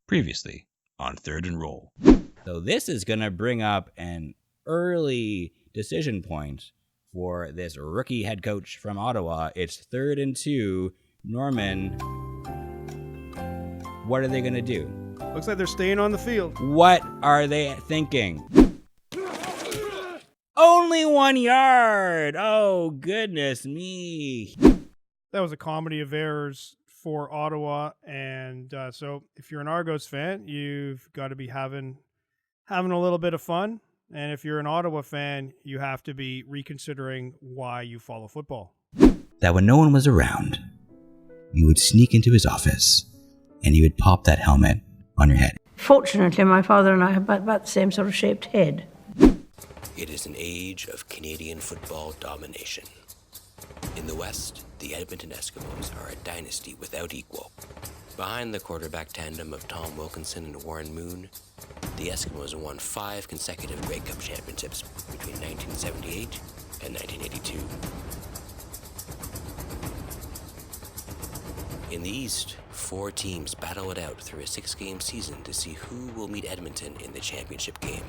Previously on Third and Roll. So this is going to bring up an early decision point for this rookie head coach from Ottawa. It's 3rd and 2. Norman, what are they going to do? Looks like they're staying on the field. What are they thinking? Only 1 yard! Oh, goodness me. That was a comedy of errors for Ottawa, and so if you're an Argos fan, you've got to be having a little bit of fun, and if you're an Ottawa fan, you have to be reconsidering why you follow football. That when no one was around, you would sneak into his office and he would pop that helmet on your head. Fortunately, my father and I have about the same sort of shaped head. It is an age of Canadian football domination. In the West, the Edmonton Eskimos are a dynasty without equal. Behind the quarterback tandem of Tom Wilkinson and Warren Moon, the Eskimos have won 5 consecutive Grey Cup championships between 1978 and 1982. In the East, 4 teams battle it out through a 6-game season to see who will meet Edmonton in the championship game.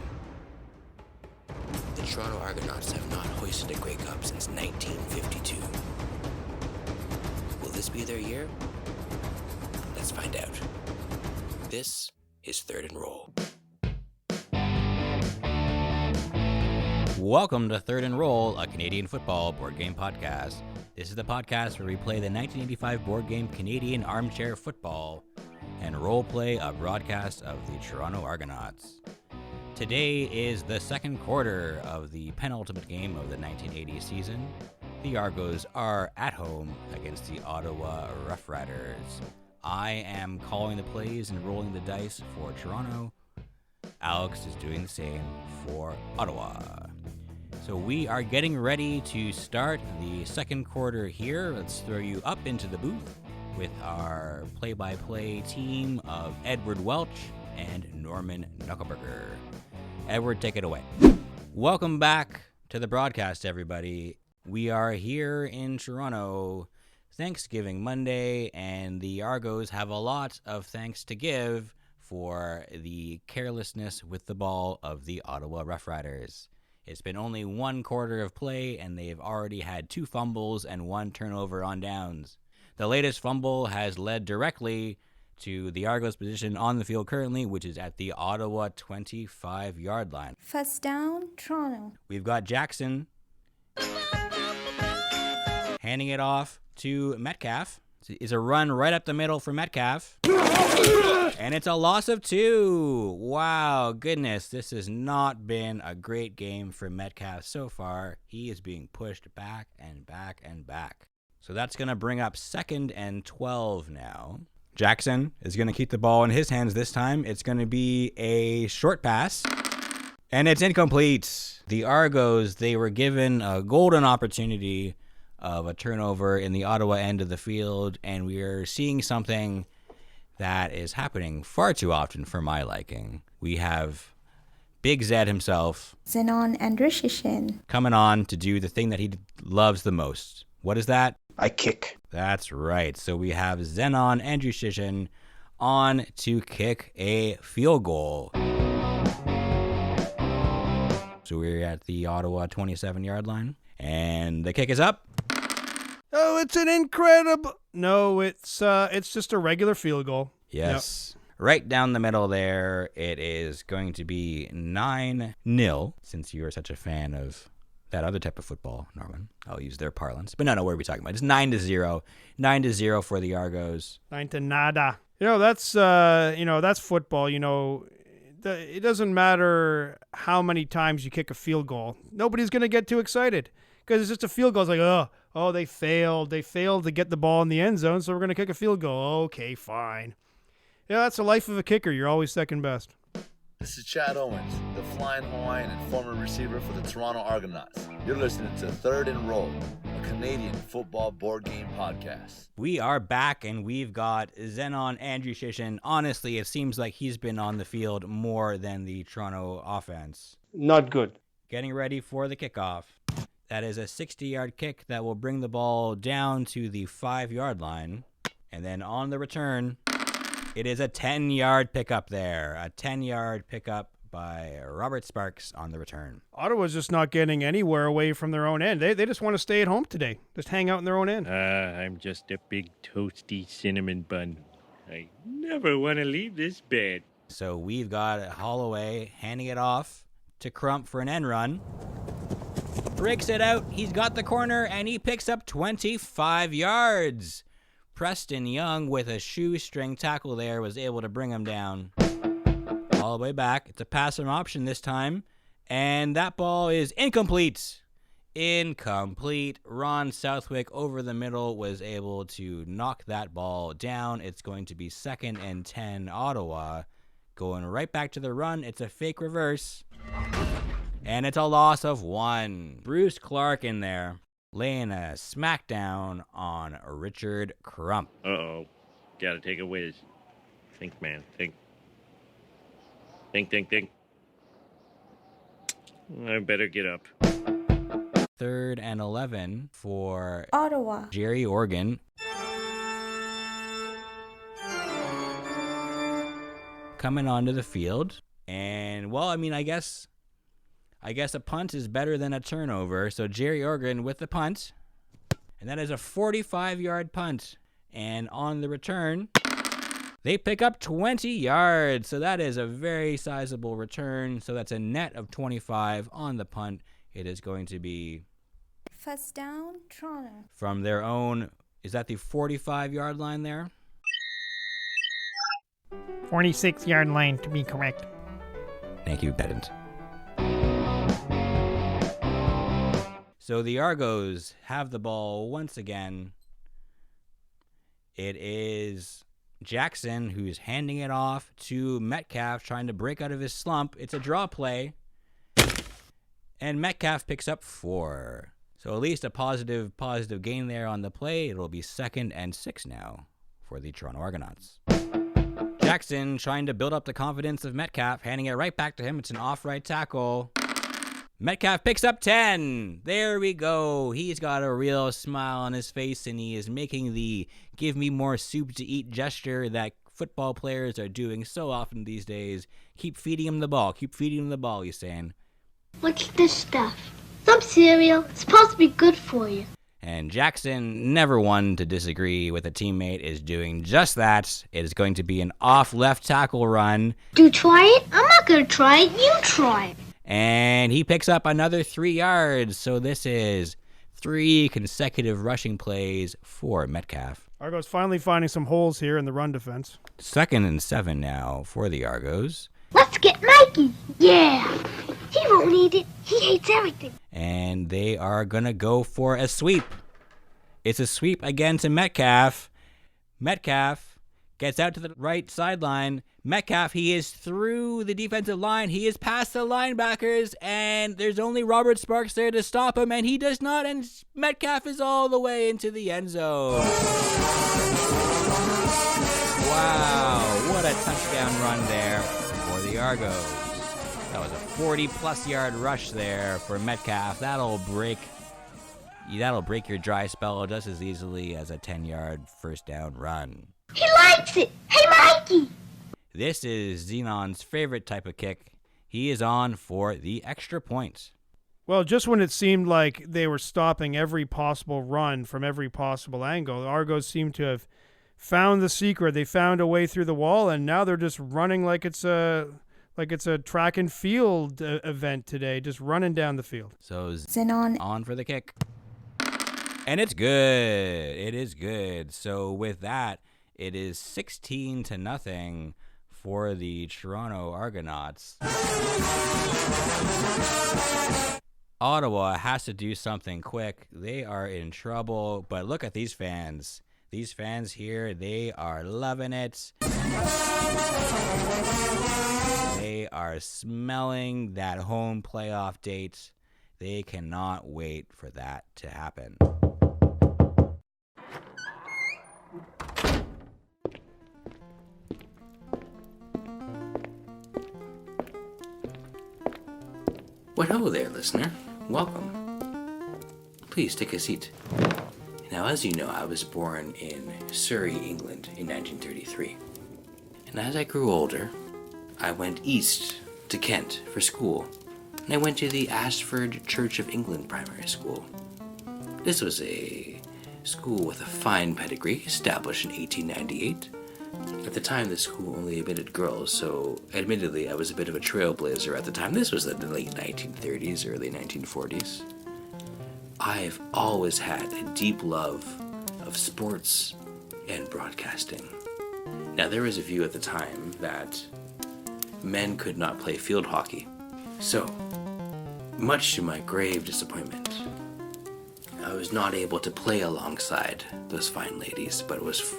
The Toronto Argonauts have not hoisted a Grey Cup since 1952. Will this be their year? Let's find out. This is Third and Roll. Welcome to Third and Roll, a Canadian football board game podcast. This is the podcast where we play the 1985 board game Canadian Armchair Football and role play a broadcast of the Toronto Argonauts. Today is the second quarter of the penultimate game of the 1980 season. The Argos are at home against the Ottawa Rough Riders. I am calling the plays and rolling the dice for Toronto. Alex is doing the same for Ottawa. So we are getting ready to start the second quarter here. Let's throw you up into the booth with our play-by-play team of Edward Welch and Norman Knuckleberger. Edward, take it away. Welcome back to the broadcast, everybody. We are here in Toronto, Thanksgiving Monday, and the Argos have a lot of thanks to give for the carelessness with the ball of the Ottawa Rough Riders. It's been only one quarter of play, and they've already had 2 fumbles and 1 turnover on downs. The latest fumble has led directly to the Argos position on the field currently, which is at the Ottawa 25-yard line. First down, Toronto. We've got Jackson handing it off to Metcalf. It's a run right up the middle for Metcalf. And it's a loss of 2. Wow, goodness, this has not been a great game for Metcalf so far. He is being pushed back and back and back. So that's going to bring up 2nd and 12 now. Jackson is going to keep the ball in his hands this time. It's going to be a short pass, and it's incomplete. The Argos, they were given a golden opportunity of a turnover in the Ottawa end of the field, and we are seeing something that is happening far too often for my liking. We have Big Zed himself, Zenon Andrushishin, coming on to do the thing that he loves the most. What is that? I kick. That's right. So we have Zenon Andrushishin on to kick a field goal. So we're at the Ottawa 27-yard line, and the kick is up. Oh, it's an incredible... No, it's just a regular field goal. Yes. Yep. Right down the middle there. It is going to be 9-0, since you are such a fan of that other type of football, Norman. I'll use their parlance. But no, what are we talking about? It's 9-0. 9-0 for the Argos. 9-0. That's football. It doesn't matter how many times you kick a field goal. Nobody's going to get too excited because it's just a field goal. It's like, oh, they failed. They failed to get the ball in the end zone, so we're going to kick a field goal. Okay, fine. Yeah, that's the life of a kicker. You're always second best. This is Chad Owens, the Flying Hawaiian and former receiver for the Toronto Argonauts. You're listening to Third and Roll, a Canadian football board game podcast. We are back, and we've got Zenon Andrushishin. Honestly, it seems like he's been on the field more than the Toronto offense. Not good. Getting ready for the kickoff. That is a 60-yard kick that will bring the ball down to the 5-yard line. And then on the return, It is a 10-yard pickup there. A 10-yard pickup by Robert Sparks on the return. Ottawa's just not getting anywhere away from their own end. They just want to stay at home today. Just hang out in their own end. I'm just a big toasty cinnamon bun. I never want to leave this bed. So we've got Holloway handing it off to Crump for an end run. Breaks it out. He's got the corner, and he picks up 25 yards. Preston Young, with a shoestring tackle there, was able to bring him down. All the way back. It's a passing option this time. And that ball is incomplete. Incomplete. Ron Southwick over the middle was able to knock that ball down. It's going to be 2nd and 10 Ottawa. Going right back to the run. It's a fake reverse. And it's a loss of 1. Bruce Clark in there, laying a smackdown on Richard Crump. Uh-oh. Gotta take a whiz. Think, man. Think. Think. I better get up. 3rd and 11 for Ottawa. Jerry Organ. Coming onto the field. And, well, I mean, I guess a punt is better than a turnover. So Jerry Organ with the punt. And that is a 45-yard punt. And on the return, they pick up 20 yards. So that is a very sizable return. So that's a net of 25 on the punt. It is going to be First down, Toronto. from their own, is that the 45-yard line there? 46-yard line, to be correct. Thank you, Pedant. So the Argos have the ball once again. It is Jackson who's handing it off to Metcalf, trying to break out of his slump. It's a draw play. And Metcalf picks up 4. So at least a positive gain there on the play. It'll be 2nd and 6 now for the Toronto Argonauts. Jackson trying to build up the confidence of Metcalf, handing it right back to him. It's an off-right tackle. Metcalf picks up 10. There we go. He's got a real smile on his face, and he is making the give me more soup to eat gesture that football players are doing so often these days. Keep feeding him the ball. Keep feeding him the ball, he's saying. What's this stuff? Some cereal. It's supposed to be good for you. And Jackson, never one to disagree with a teammate, is doing just that. It is going to be an off left tackle run. Do try it? I'm not going to try it. You try it. And he picks up another 3 yards. So this is 3 consecutive rushing plays for Metcalf. Argos finally finding some holes here in the run defense. 2nd and 7 now for the Argos. Let's get Mikey. Yeah. He won't need it. He hates everything. And they are going to go for a sweep. It's a sweep again to Metcalf. Metcalf gets out to the right sideline. Metcalf, he is through the defensive line. He is past the linebackers, and there's only Robert Sparks there to stop him, and he does not, and Metcalf is all the way into the end zone. Wow, what a touchdown run there for the Argos. That was a 40-plus yard rush there for Metcalf. That'll break your dry spell just as easily as a 10-yard first down run. He likes it. Hey, Mikey. This is Zenon's favorite type of kick. He is on for the extra point. Well, just when it seemed like they were stopping every possible run from every possible angle, the Argos seem to have found the secret. They found a way through the wall, and now they're just running like it's a track and field event today, just running down the field. So Zenon on for the kick. And it's good. It is good. So with that, it is 16-0 for the Toronto Argonauts. Ottawa has to do something quick. They are in trouble, but look at these fans. These fans here, they are loving it. They are smelling that home playoff date. They cannot wait for that to happen. Well, hello there, listener. Welcome. Please take a seat. Now, as you know, I was born in Surrey, England in 1933. And as I grew older, I went east to Kent for school, and I went to the Ashford Church of England Primary School. This was a school with a fine pedigree, established in 1898. At the time, the school only admitted girls, so admittedly, I was a bit of a trailblazer at the time. This was in the late 1930s, early 1940s. I've always had a deep love of sports and broadcasting. Now, there was a view at the time that men could not play field hockey. So, much to my grave disappointment, I was not able to play alongside those fine ladies, but was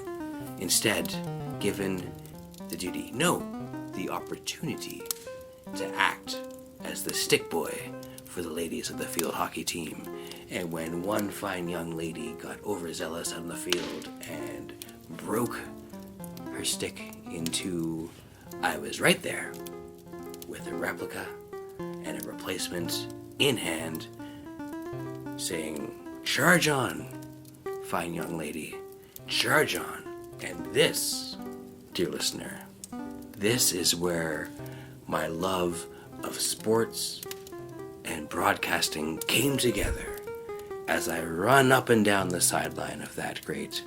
instead given the duty, no, the opportunity to act as the stick boy for the ladies of the field hockey team. And when one fine young lady got overzealous on the field and broke her stick in two, I was right there with a replica and a replacement in hand, saying, "Charge on, fine young lady, charge on." And this, dear listener, this is where my love of sports and broadcasting came together as I run up and down the sideline of that great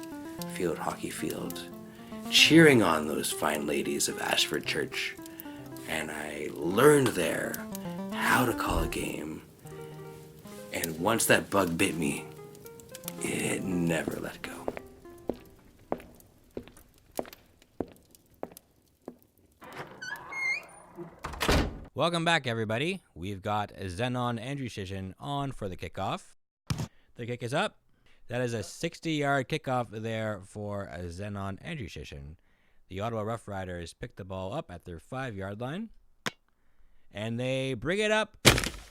field hockey field, cheering on those fine ladies of Ashford Church. And I learned there how to call a game. And once that bug bit me, it never let go. Welcome back, everybody. We've got Zenon Andrew on for the kickoff. The kick is up. That is a 60-yard kickoff there for Zenon Andrew. The Ottawa Rough Riders pick the ball up at their 5-yard line, and they bring it up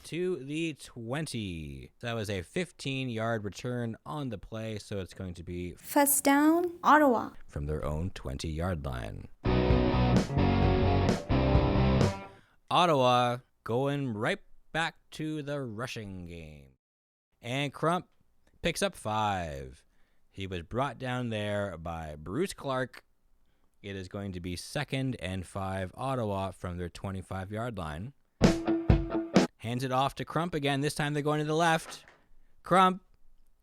to the 20. That was a 15-yard return on the play, so it's going to be First down, Ottawa. from their own 20-yard line. Ottawa going right back to the rushing game. And Crump picks up 5. He was brought down there by Bruce Clark. It is going to be 2nd and 5 Ottawa from their 25-yard line. Hands it off to Crump again. This time they're going to the left. Crump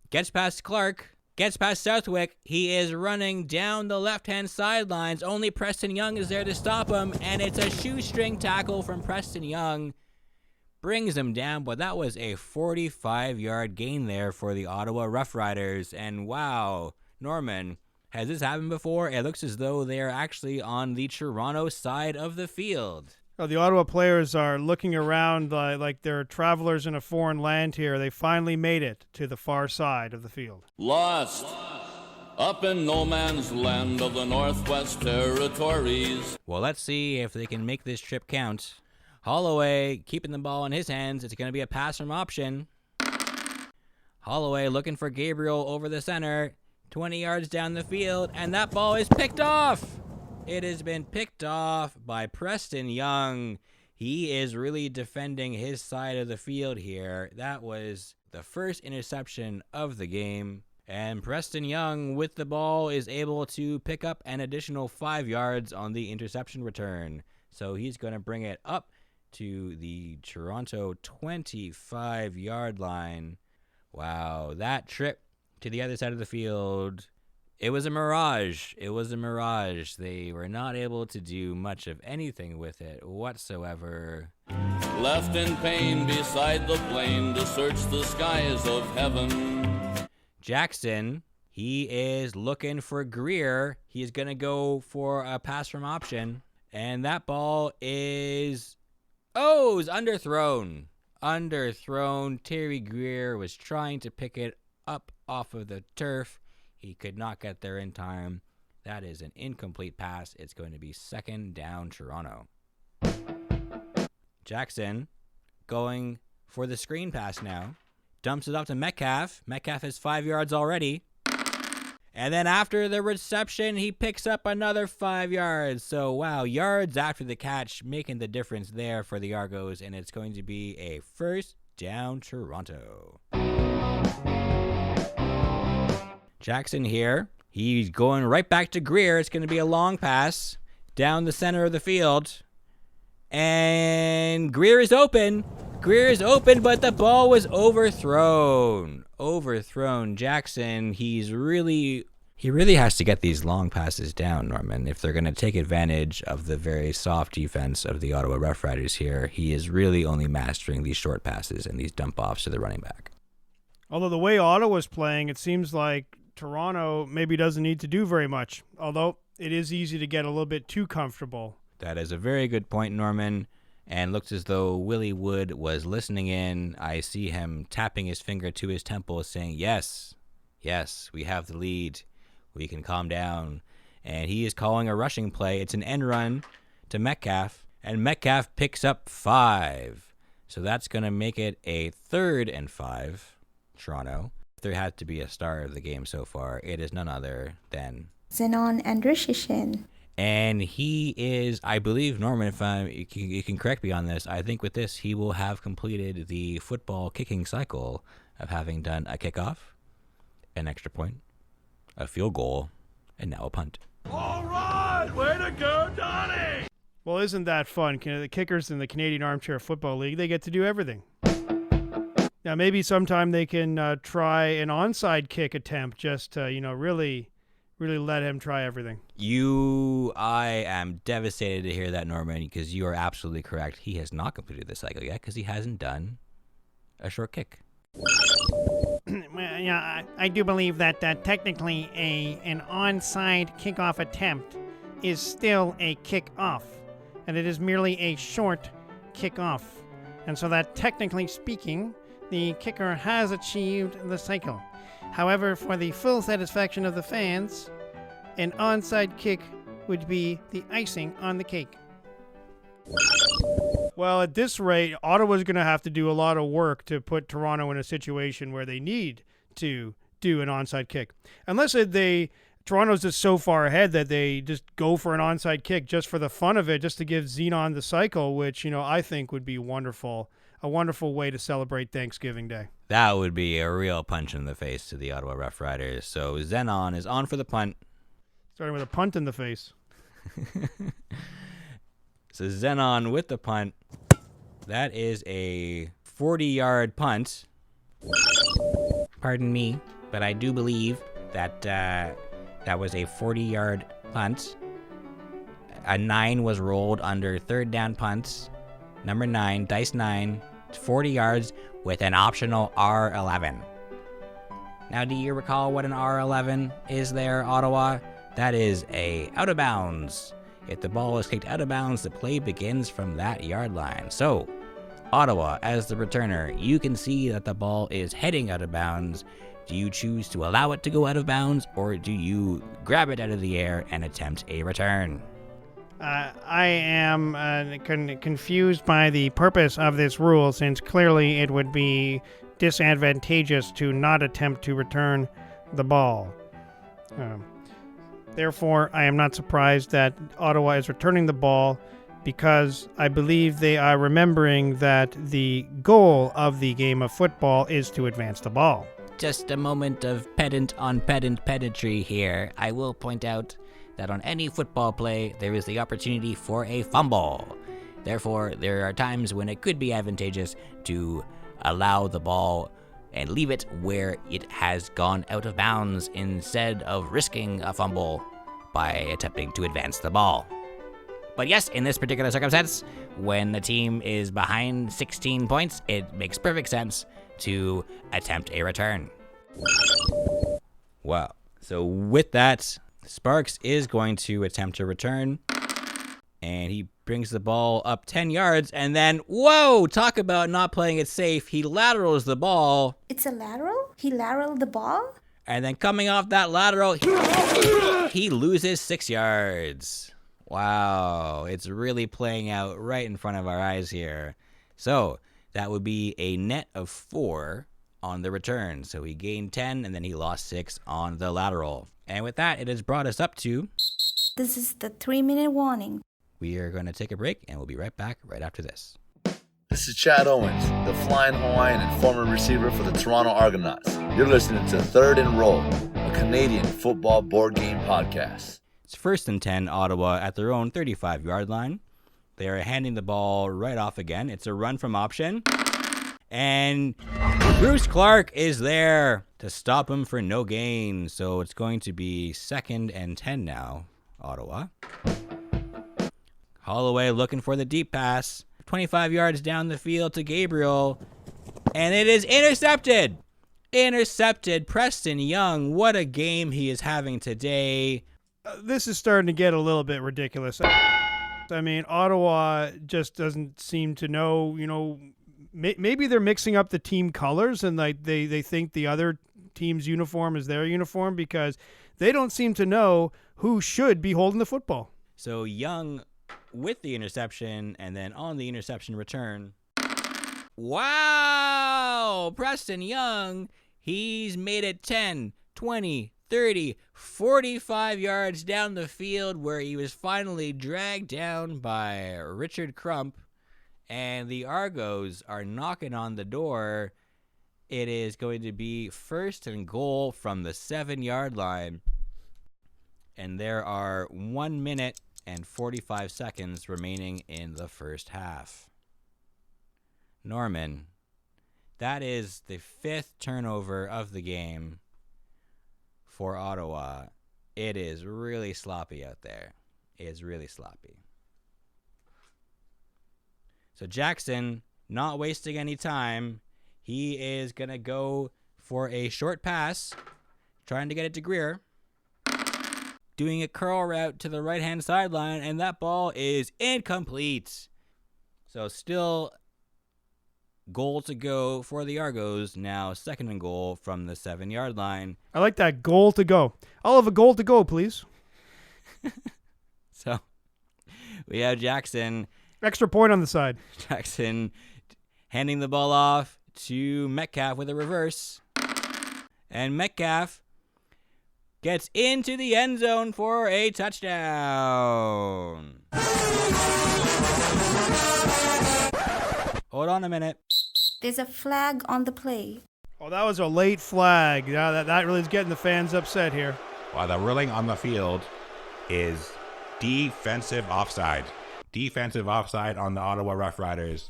gets past Clark. Gets past Southwick. He is running down the left-hand sidelines. Only Preston Young is there to stop him, and it's a shoestring tackle from Preston Young. Brings him down, but that was a 45-yard gain there for the Ottawa Rough Riders. And wow, Norman, has this happened before? It looks as though they are actually on the Toronto side of the field. Oh, the Ottawa players are looking around like they're travelers in a foreign land here. They finally made it to the far side of the field. Lost up in no man's land of the Northwest Territories. Well, let's see if they can make this trip count. Holloway keeping the ball in his hands. It's going to be a pass from option. Holloway looking for Gabriel over the center. 20 yards down the field, and that ball is picked off. It has been picked off by Preston Young. He is really defending his side of the field here. That was the first interception of the game. And Preston Young with the ball is able to pick up an additional 5 yards on the interception return. So he's going to bring it up to the Toronto 25-yard line. Wow, that trip to the other side of the field, it was a mirage. It was a mirage. They were not able to do much of anything with it whatsoever. Left in pain beside the plain to search the skies of heaven. Jackson, he is looking for Greer. He's going to go for a pass from option. And that ball is... oh, it's underthrown. Underthrown. Terry Greer was trying to pick it up off of the turf. He could not get there in time. That is an incomplete pass. It's going to be 2nd down Toronto. Jackson going for the screen pass now. Dumps it off to Metcalf. Metcalf has 5 yards already. And then after the reception, he picks up another 5 yards. So, wow, yards after the catch making the difference there for the Argos. And it's going to be a 1st down Toronto. Jackson here. He's going right back to Greer. It's going to be a long pass. down the center of the field. And Greer is open. Greer is open, but the ball was overthrown. Jackson, he really has to get these long passes down, Norman, if they're going to take advantage of the very soft defense of the Ottawa Rough Riders here. He is really only mastering these short passes and these dump offs to the running back. Although the way Ottawa's playing, it seems like Toronto maybe doesn't need to do very much, although it is easy to get a little bit too comfortable. That is a very good point, Norman, and looks as though Willie Wood was listening in. I see him tapping his finger to his temple saying, yes, we have the lead. We can calm down. And he is calling a rushing play. It's an end run to Metcalf, and Metcalf picks up 5. So that's going to make it a 3rd and 5, Toronto. If there had to be a star of the game so far, it is none other than Zenon Andrushishin. And he is, I believe, Norman, if you can correct me on this, I think with this he will have completed the football kicking cycle of having done a kickoff, an extra point, a field goal, and now a punt. All right, way to go, Donnie! Well, isn't that fun? The kickers in the Canadian Armchair Football League, they get to do everything. Now, maybe sometime they can try an onside kick attempt just to, really let him try everything. I am devastated to hear that, Norman, because you are absolutely correct. He has not completed the cycle yet because he hasn't done a short kick. Well, yeah, I do believe that technically an onside kickoff attempt is still a kickoff, and it is merely a short kickoff. And so that technically speaking, the kicker has achieved the cycle. However, for the full satisfaction of the fans, an onside kick would be the icing on the cake. Well, at this rate, Ottawa's going to have to do a lot of work to put Toronto in a situation where they need to do an onside kick. Unless Toronto's just so far ahead that they just go for an onside kick just for the fun of it, just to give Zenon the cycle, which, I think would be wonderful. A wonderful way to celebrate Thanksgiving Day. That would be a real punch in the face to the Ottawa Rough Riders. So Zenon is on for the punt. Starting with a punt in the face. So Zenon with the punt. That is a 40-yard punt. Pardon me, but I do believe that that was a 40-yard punt. A 9 was rolled under third down punts. Number 9, dice 9, 40 yards with an optional R11. Now, do you recall what an R11 is there, Ottawa? That is a out of bounds. If the ball is kicked out of bounds, the play begins from that yard line. So, Ottawa, as the returner, you can see that the ball is heading out of bounds. Do you choose to allow it to go out of bounds, or do you grab it out of the air and attempt a return? I am confused by the purpose of this rule, since clearly it would be disadvantageous to not attempt to return the ball. Therefore, I am not surprised that Ottawa is returning the ball, because I believe they are remembering that the goal of the game of football is to advance the ball. Just a moment of pedantry here. I will point out that on any football play, there is the opportunity for a fumble. Therefore, there are times when it could be advantageous to allow the ball and leave it where it has gone out of bounds instead of risking a fumble by attempting to advance the ball. But yes, in this particular circumstance, when the team is behind 16 points, it makes perfect sense to attempt a return. Wow. So with that, Sparks is going to attempt a return, and he brings the ball up 10 yards, and then, whoa, talk about not playing it safe. He laterals the ball. It's a lateral? He lateraled the ball? And then coming off that lateral, he loses 6 yards. Wow, it's really playing out right in front of our eyes here. So that would be a net of 4 on the return. So he gained 10, and then he lost 6 on the lateral. And with that, it has brought us up to... This is the 3-minute warning. We are going to take a break, and we'll be right back right after this. This is Chad Owens, the Flying Hawaiian and former receiver for the Toronto Argonauts. You're listening to Third and Roll, a Canadian football board game podcast. It's 1st and 10, Ottawa at their own 35-yard line. They are handing the ball right off again. It's a run from option. And Bruce Clark is there to stop him for no gain. So it's going to be 2nd and 10 now, Ottawa. Holloway looking for the deep pass. 25 yards down the field to Gabriel. And it is intercepted. Intercepted. Preston Young. What a game he is having today. This is starting to get a little bit ridiculous. I mean, Ottawa just doesn't seem to know, maybe they're mixing up the team colors and like they think the other team's uniform is their uniform because they don't seem to know who should be holding the football. So Young with the interception and then on the interception return. Wow! Preston Young, he's made it 10, 20, 30, 45 yards down the field where he was finally dragged down by Richard Crump, and the Argos are knocking on the door. It is going to be 1st and goal from the 7-yard line, and there are 1 minute and 45 seconds remaining in the first half. Norman, that is the 5th turnover of the game for Ottawa. It is really sloppy out there. It is really sloppy. So Jackson, not wasting any time, he is going to go for a short pass, trying to get it to Greer. Doing a curl route to the right-hand sideline, and that ball is incomplete. So still goal to go for the Argos, now 2nd and goal from the 7-yard line. I like that, goal to go. I'll have a goal to go, please. So we have Jackson. Extra point on the side. Jackson handing the ball off to Metcalf with a reverse. And Metcalf gets into the end zone for a touchdown. Hold on a minute. There's a flag on the play. Oh, that was a late flag. Yeah, that really is getting the fans upset here. Well, the ruling on the field is defensive offside. Defensive offside on the Ottawa Rough Riders.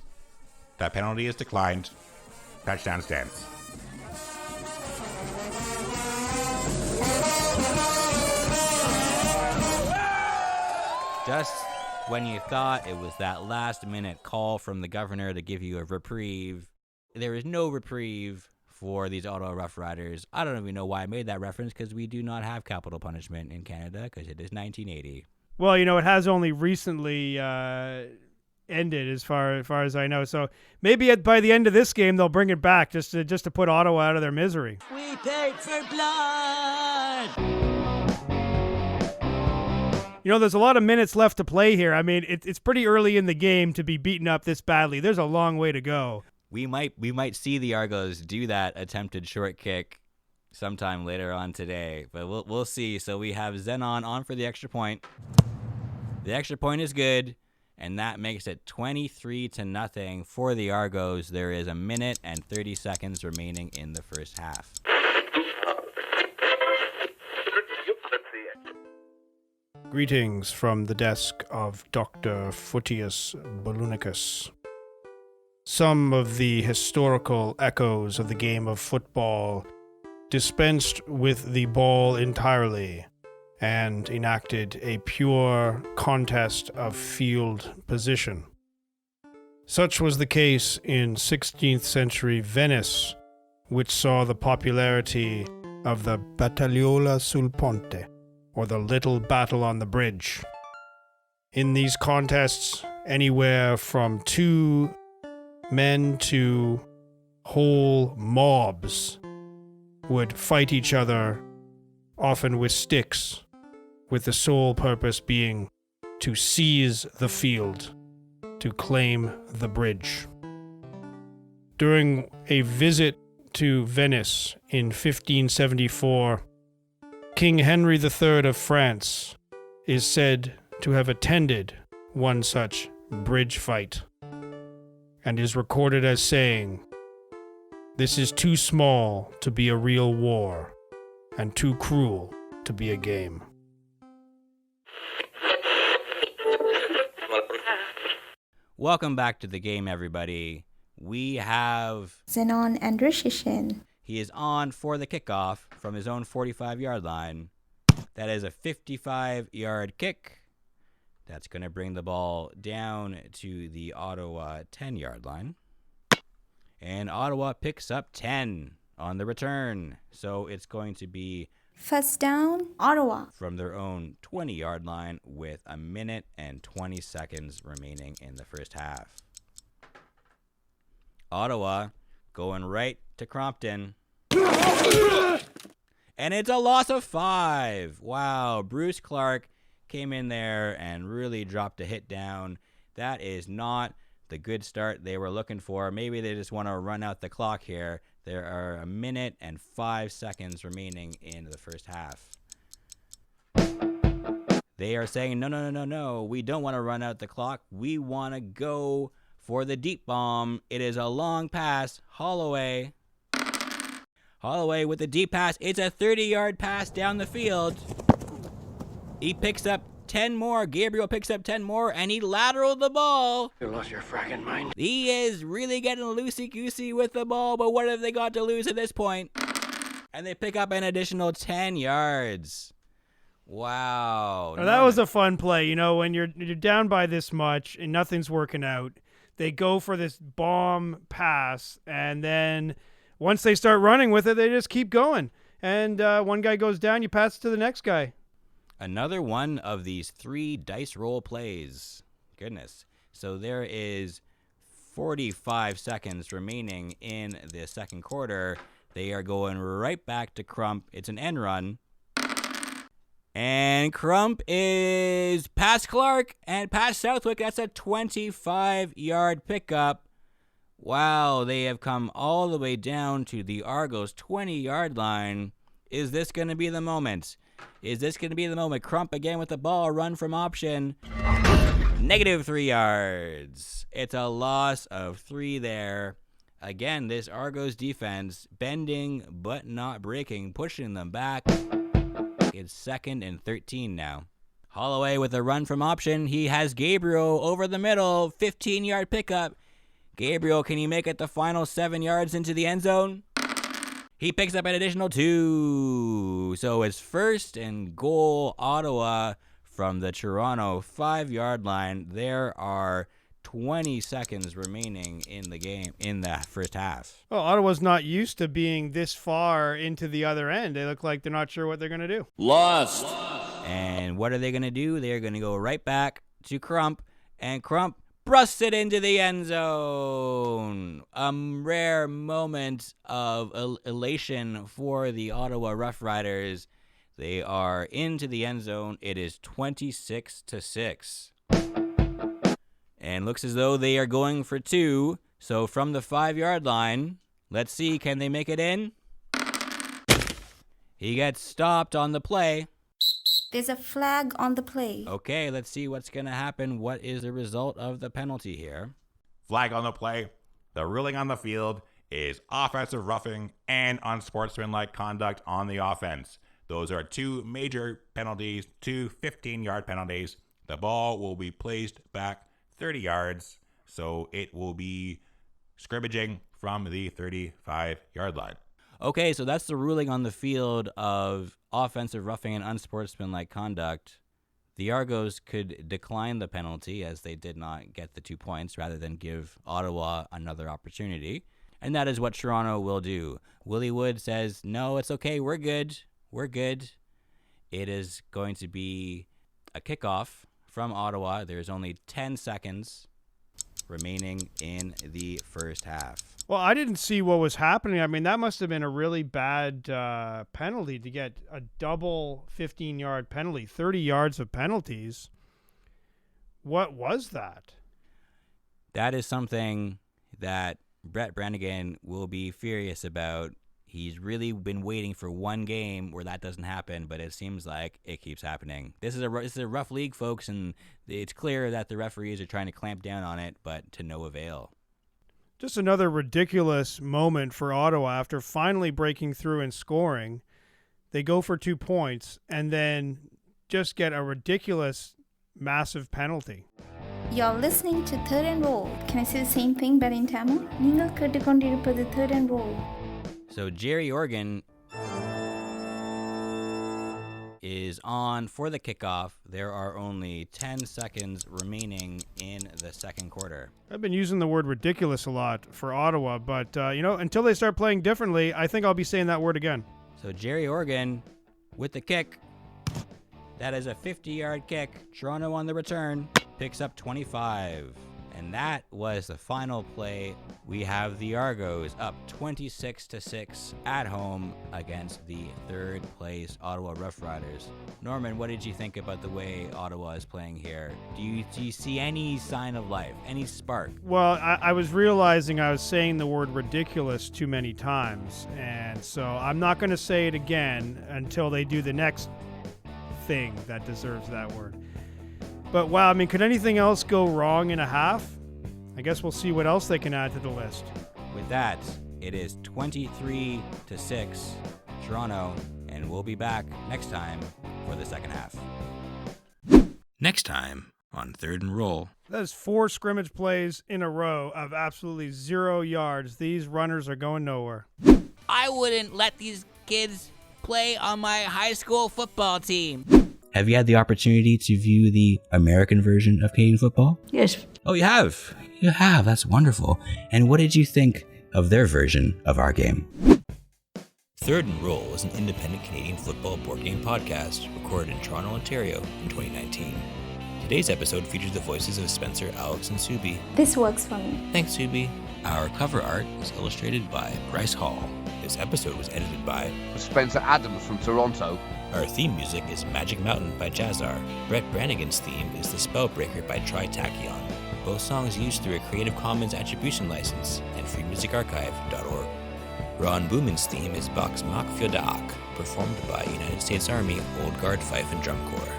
That penalty is declined. Touchdown stands. Just when you thought it was that last-minute call from the governor to give you a reprieve, there is no reprieve for these Ottawa Rough Riders. I don't even know why I made that reference, because we do not have capital punishment in Canada, because it is 1980. Well, it has only recently ended as far as I know. So maybe by the end of this game, they'll bring it back just to put Ottawa out of their misery. We paid for blood! There's a lot of minutes left to play here. I mean, it's pretty early in the game to be beaten up this badly. There's a long way to go. We might see the Argos do that attempted short kick sometime later on today, but we'll see. So we have Zenon on for the extra point. The extra point is good, and that makes it 23-0 for the Argos. There is 1 minute and 30 seconds remaining in the first half. Greetings from the desk of Dr. Photius Bolunicus. Some of the historical echoes of the game of football dispensed with the ball entirely and enacted a pure contest of field position. Such was the case in 16th century Venice, which saw the popularity of the Battagliola sul Ponte, or the Little Battle on the Bridge. In these contests, anywhere from 2 men to whole mobs would fight each other, often with sticks, with the sole purpose being to seize the field, to claim the bridge. During a visit to Venice in 1574, King Henry III of France is said to have attended one such bridge fight, and is recorded as saying, "This is too small to be a real war, and too cruel to be a game." Welcome back to the game, everybody. We have Zenon Andrushishin. He is on for the kickoff from his own 45-yard line. That is a 55-yard kick. That's going to bring the ball down to the Ottawa 10-yard line. And Ottawa picks up 10 on the return. So it's going to be first down, Ottawa. From their own 20-yard line with 1 minute and 20 seconds remaining in the first half. Ottawa going right to Crompton. And it's a loss of 5. Wow, Bruce Clark came in there and really dropped a hit down. That is not the good start they were looking for. Maybe they just want to run out the clock here. There are 1 minute and 5 seconds remaining in the first half. They are saying, no. We don't want to run out the clock. We want to go for the deep bomb. It is a long pass. Holloway with the deep pass. It's a 30-yard pass down the field. He picks up 10 more. Gabriel picks up 10 more, and he lateraled the ball. You lost your fracking mind. He is really getting loosey-goosey with the ball, but what have they got to lose at this point? And they pick up an additional 10 yards. Wow. Now, that was a fun play. When you're down by this much and nothing's working out, they go for this bomb pass, and then once they start running with it, they just keep going. And one guy goes down, you pass it to the next guy. Another one of these 3 dice roll plays. Goodness. So there is 45 seconds remaining in the second quarter. They are going right back to Crump. It's an end run. And Crump is past Clark and past Southwick. That's a 25-yard pickup. Wow, they have come all the way down to the Argos 20-yard line. Is this going to be the moment? Crump again with the ball, run from option. -3 yards. It's a loss of 3 there. Again, this Argos defense bending but not breaking, pushing them back. It's 2nd and 13 now. Holloway with a run from option. He has Gabriel over the middle, 15-yard pickup. Gabriel, can he make it the final 7 yards into the end zone? He picks up an additional 2. So it's 1st and goal, Ottawa, from the Toronto 5-yard line. There are 20 seconds remaining in the game, in the first half. Well, Ottawa's not used to being this far into the other end. They look like they're not sure what they're going to do. Lost. And what are they going to do? They're going to go right back to Crump, and Crump brusts it into the end zone. A rare moment of elation for the Ottawa Rough Riders. They are into the end zone. It is 26-6. And looks as though they are going for 2. So from the 5-yard line, let's see, can they make it in? He gets stopped on the play. There's a flag on the play. Okay, let's see what's going to happen. What is the result of the penalty here? Flag on the play. The ruling on the field is offensive roughing and unsportsmanlike conduct on the offense. Those are 2 major penalties, 2 15-yard penalties. The ball will be placed back 30 yards, so it will be scrimmaging from the 35-yard line. Okay, so that's the ruling on the field of offensive roughing and unsportsmanlike conduct. The Argos could decline the penalty as they did not get the 2 points rather than give Ottawa another opportunity. And that is what Toronto will do. Willie Wood says, no, it's okay. We're good. It is going to be a kickoff from Ottawa. There's only 10 seconds remaining in the first half. Well, I didn't see what was happening. I mean, that must have been a really bad penalty to get a double 15-yard penalty, 30 yards of penalties. What was that? That is something that Brett Brannigan will be furious about. He's really been waiting for one game where that doesn't happen, but it seems like it keeps happening. This is a rough league, folks, and it's clear that the referees are trying to clamp down on it, but to no avail. Just another ridiculous moment for Ottawa after finally breaking through and scoring. They go for 2 points and then just get a ridiculous, massive penalty. You're listening to Third and Roll. Can I say the same thing but in Tamil? நீங்கள் கேட்டுக்கொண்டிருப்பது Third and Roll. So Jerry Organ is on for the kickoff. There are only 10 seconds remaining in the second quarter. I've been using the word ridiculous a lot for Ottawa, but, until they start playing differently, I think I'll be saying that word again. So Jerry Organ with the kick. That is a 50-yard kick. Toronto on the return picks up 25. And that was the final play. We have the Argos up 26-6 at home against the third place Ottawa Rough Riders. Norman, what did you think about the way Ottawa is playing here? Do you see any sign of life, any spark? Well, I was realizing I was saying the word ridiculous too many times, and so I'm not going to say it again until they do the next thing that deserves that word. But wow, could anything else go wrong in a half? I guess we'll see what else they can add to the list. With that, it is 23-6 Toronto, and we'll be back next time for the second half. Next time on Third and Roll. That is 4 scrimmage plays in a row of absolutely 0 yards. These runners are going nowhere. I wouldn't let these kids play on my high school football team. Have you had the opportunity to view the American version of Canadian football? Yes. Oh, you have? You have. That's wonderful. And what did you think of their version of our game? Third and Roll is an independent Canadian football board game podcast recorded in Toronto, Ontario in 2019. Today's episode features the voices of Spencer, Alex, and Subi. This works for me. Thanks, Subi. Our cover art is illustrated by Bryce Hall. This episode was edited by Spencer Adams from Toronto. Our theme music is Magic Mountain by Jazzar. Brett Brannigan's theme is The Spellbreaker by Tritachyon. Both songs used through a Creative Commons Attribution License and freemusicarchive.org. Ron Booman's theme is Box Mach für Daak, performed by United States Army Old Guard Fife and Drum Corps.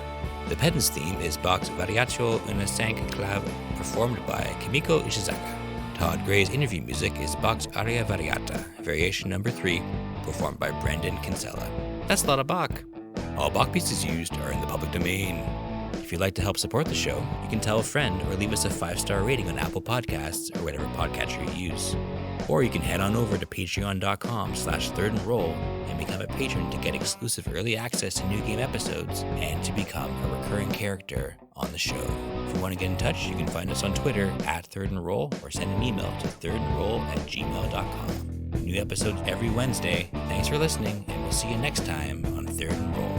The Pedant's theme is Box Variato una Sank Clav, performed by Kimiko Ishizaka. Todd Gray's interview music is Box Aria Variata, Variation Number 3, performed by Brandon Kinsella. That's a lot of Bach. All Bach pieces used are in the public domain. If you'd like to help support the show, you can tell a friend or leave us a 5-star rating on Apple Podcasts or whatever podcatcher you use. Or you can head on over to patreon.com/thirdandroll and become a patron to get exclusive early access to new game episodes and to become a recurring character on the show. If you want to get in touch, you can find us on Twitter @thirdandroll or send an email to thirdandroll@gmail.com. New episodes every Wednesday. Thanks for listening, and we'll see you next time on Third and Roll.